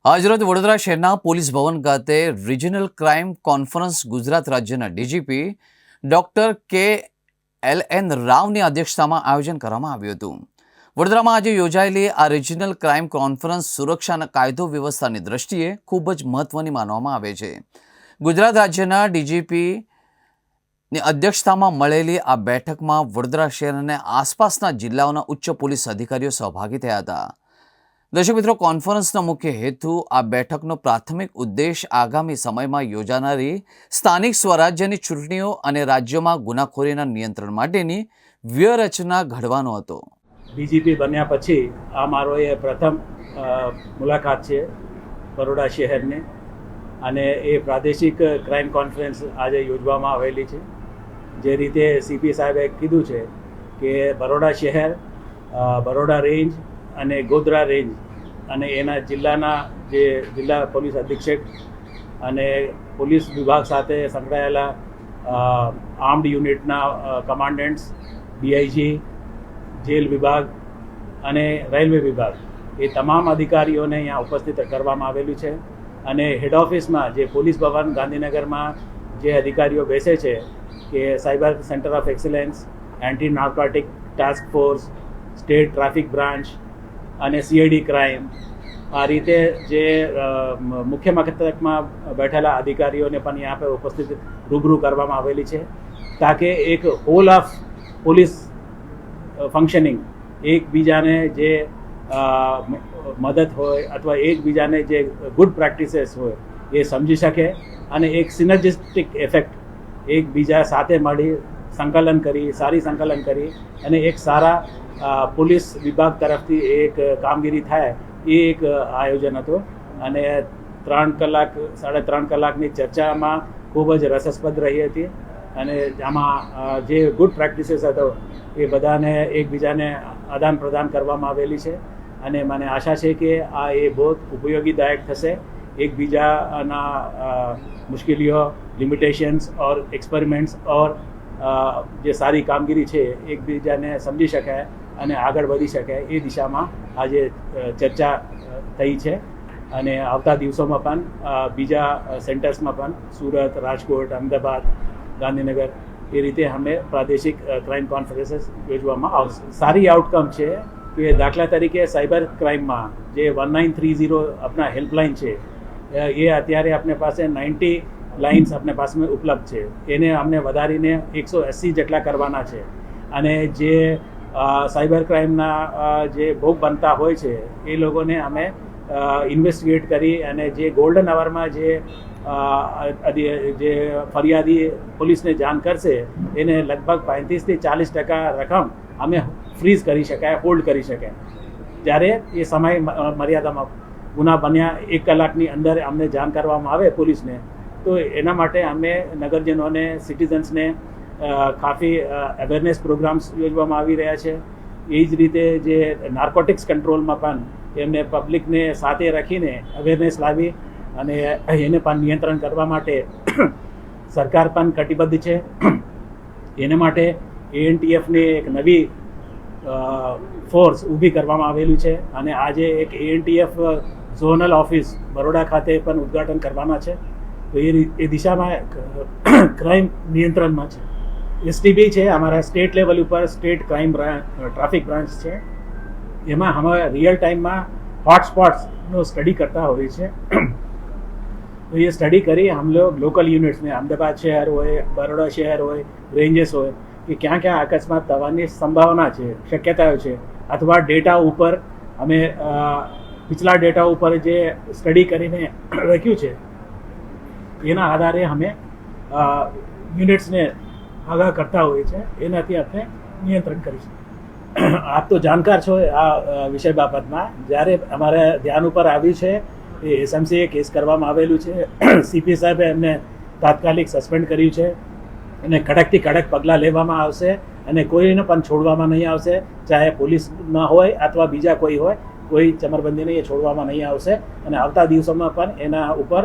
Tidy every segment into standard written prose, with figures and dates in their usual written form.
આજરોજ વડોદરા શહેરના પોલીસ ભવન ખાતે રિજનલ ક્રાઇમ કોન્ફરન્સ ગુજરાત રાજ્યના ડીજીપી ડોક્ટર કે.એલ.એન. રાવની અધ્યક્ષતામાં આયોજન કરવામાં આવ્યું હતું. વડોદરામાં આજે યોજાયેલી આ રિજનલ ક્રાઇમ કોન્ફરન્સ સુરક્ષા અને કાયદો વ્યવસ્થાની દ્રષ્ટિએ ખૂબ જ મહત્વની માનવામાં આવે છે. ગુજરાત રાજ્યના ડીજીપીની અધ્યક્ષતામાં મળેલી આ બેઠકમાં વડોદરા શહેર અને આસપાસના જિલ્લાઓના ઉચ્ચ પોલીસ અધિકારીઓ સહભાગી થયા હતા. દર્શક મિત્રો, કોન્ફરન્સનો મુખ્ય હેતુ આ બેઠકનો પ્રાથમિક ઉદ્દેશ આગામી સમયમાં યોજાનારી સ્થાનિક સ્વરાજ્યની ચૂંટણીઓ અને રાજ્યોમાં ગુનાખોરીના નિયંત્રણ માટેની વ્યૂહરચના ઘડવાનો હતો. ડીજીપી બન્યા પછી આ મારો એ પ્રથમ મુલાકાત છે બરોડા શહેરની, અને એ પ્રાદેશિક ક્રાઇમ કોન્ફરન્સ આજે યોજવામાં આવેલી છે. જે રીતે સીપી સાહેબે કીધું છે કે બરોડા શહેર, બરોડા રેન્જ અને ગોધરા રેન્જ અને એના જિલ્લાના જે જિલ્લા પોલીસ અધિક્ષક અને પોલીસ વિભાગ સાથે સંકળાયેલા આર્મ્ડ યુનિટના કમાન્ડન્ટ્સ, ડીઆઈજી, જેલ વિભાગ અને રેલવે વિભાગ, એ તમામ અધિકારીઓને અહીંયા ઉપસ્થિત કરવામાં આવેલું છે. અને હેડ ઓફિસમાં જે પોલીસ ભવન ગાંધીનગરમાં જે અધિકારીઓ બેસે છે કે cyber centre of excellence, anti narcotic task force, state traffic branch અને સીઆઈડી ક્રાઇમ, આ રીતે જે મુખ્ય મથકમાં બેઠેલા અધિકારીઓને પણ यहाँ पे ઉપસ્થિત રૂબરૂ કરવામાં આવેલી છે, તાકે એક હોલ ઓફ પોલીસ ફંક્શનિંગ એકબીજાને જે મદદ હોય અથવા એકબીજાને જે ગુડ પ્રેક્ટિસીસ હોય એ સમજી શકે અને એક સિનર્જિસ્ટિક ઇફેક્ટ એકબીજા સાથે મળી સંકલન કરી, સારી સંકલન કરી અને એક સારા પોલીસ વિભાગ તરફથી એક કામગીરી થાય, એ એક આયોજન હતું. અને 3 કલાક 3.5 કલાકની ચર્ચામાં ખૂબ જ રસપ્રદ રહી હતી અને આમાં જે ગુડ પ્રેક્ટિસીસ હતો એ બધાને એકબીજાને આદાન પ્રદાન કરવામાં આવેલી છે. અને મને આશા છે કે આ એ બહુ ઉપયોગીદાયક થશે. એકબીજાના મુશ્કેલીઓ, લિમિટેશન્સ ઓર એક્સપેરિમેન્ટ્સ ઓર જે સારી કામગીરી છે એકબીજાને સમજી શકાય અને આગળ વધી શકાય, એ દિશામાં આજે ચર્ચા થઈ છે. અને આવતા દિવસોમાં પણ બીજા સેન્ટર્સમાં પણ સુરત, રાજકોટ, અમદાવાદ, ગાંધીનગર, એ રીતે અમે પ્રાદેશિક ક્રાઇમ કોન્ફરન્સીસ યોજવામાં આવશે. સારી આઉટકમ છે કે દાખલા તરીકે સાયબર ક્રાઇમમાં જે 1930 આપણા હેલ્પલાઇન છે, એ અત્યારે આપણી પાસે 90 લાઇન્સ આપણી પાસે ઉપલબ્ધ છે. એને અમને વધારીને 180 જેટલા કરવાના છે. અને જે સાયબર ક્રાઇમના જે ભોગ બનતા હોય છે એ લોકોને અમે ઇન્વેસ્ટિગેટ કરી અને જે ગોલ્ડન અવરમાં જે ફરિયાદી પોલીસને જાણ કરશે એને લગભગ 35 થી 40% રકમ અમે ફ્રીઝ કરી શકાય, હોલ્ડ કરી શકાય. જ્યારે એ સમય મર્યાદામાં ગુના બન્યા 1 કલાકની અંદર અમને જાણ કરવામાં આવે પોલીસને, તો એના માટે અમે નગરજનોને, સિટીઝન્સને કાફી અવેરનેસ પ્રોગ્રામ્સ યોજવામાં આવી રહ્યા છે. એ જ રીતે જે નાર્કોટિક્સ કંટ્રોલમાં પણ એમને પબ્લિકને સાથે રાખીને અવેરનેસ લાવી અને એને પણ નિયંત્રણ કરવા માટે સરકાર પણ કટિબદ્ધ છે. એને માટે એએનટીએફની એક નવી ફોર્સ ઊભી કરવામાં આવેલું છે અને આજે એક એએનટીએફ ઝોનલ ઓફિસ બરોડા ખાતે પણ ઉદ્ઘાટન કરવાના છે. તો એ દિશામાં ક્રાઇમ નિયંત્રણમાં છે. એસટીબી છે અમારા સ્ટેટ લેવલ ઉપર, સ્ટેટ ક્રાઇમ ટ્રાફિક બ્રાન્ચ છે. એમાં અમે રિયલ ટાઈમમાં હોટસ્પॉट्सનો સ્ટડી કરતા હોઈએ છીએ. તો એ સ્ટડી કરી हम लोग લોકલ યુનિટ્સને, અમદાવાદ શહેર હોય, બરોડા શહેર હોય, રેન્जेस હોય, કે ક્યાં ક્યાં અકસ્માત થવાની સંભાવના છે, શક્યતાઓ છે, અથવા ડેટા ઉપર અમે पिछला ડેટા ઉપર જે સ્ટડી કરીને રાખ્યું છે એના આધારે અમે યુનિટ્સને આગાહ કરતા હોઈએ છીએ. એનાથી આપણે નિયંત્રણ કરીશું. આપ તો જાણકાર છો આ વિષય બાબતમાં. જ્યારે અમારા ધ્યાન ઉપર આવ્યું છે એ એસએમસીએ કેસ કરવામાં આવેલું છે. સીપી સાહેબે એમને તાત્કાલિક સસ્પેન્ડ કર્યું છે અને કડકથી કડક પગલાં લેવામાં આવશે અને કોઈને પણ છોડવામાં નહીં આવશે, ચાહે પોલીસમાં હોય અથવા બીજા કોઈ હોય, કોઈ ચમરબંધીને એ છોડવામાં નહીં આવશે. અને આવતા દિવસોમાં પણ એના ઉપર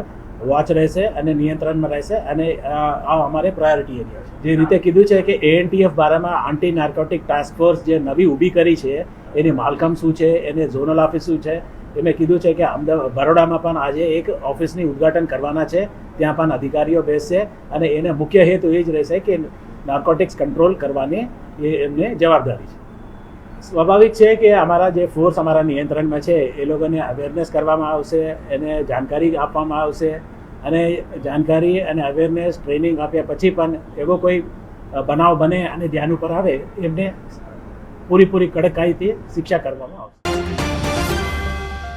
વોચ રહેશે અને નિયંત્રણમાં રહેશે અને આ અમારે પ્રાયોરિટી એરિયા છે. જે રીતે કીધું છે કે એએનટીએફ બારામાં આન્ટી નાર્કોટિક ટાસ્ક ફોર્સ જે નવી ઊભી કરી છે, એની માલકમ શું છે, એને ઝોનલ ઓફિસ શું છે, મેં કીધું છે કે અમદાવાદ બરોડામાં પણ આજે એક ઓફિસની ઉદ્ઘાટન કરવાના છે. ત્યાં પણ અધિકારીઓ બેસશે અને એને મુખ્ય હેતુ એ જ રહેશે કે નાર્કોટિક્સ કંટ્રોલ કરવાની એ એમને જવાબદારી છે. સ્વાભાવિક છે કે અમારા જે ફોર્સ અમારા નિયંત્રણમાં છે એ લોકોને અવેરનેસ કરવામાં આવશે, એને જાણકારી આપવામાં આવશે અને જાણકારી અને અવેરનેસ ટ્રેનિંગ આપ્યા પછી પણ એવો કોઈ બનાવ બને અને ધ્યાન ઉપર આવે એમને પૂરી કડકાઈથી શિક્ષા કરવામાં આવશે.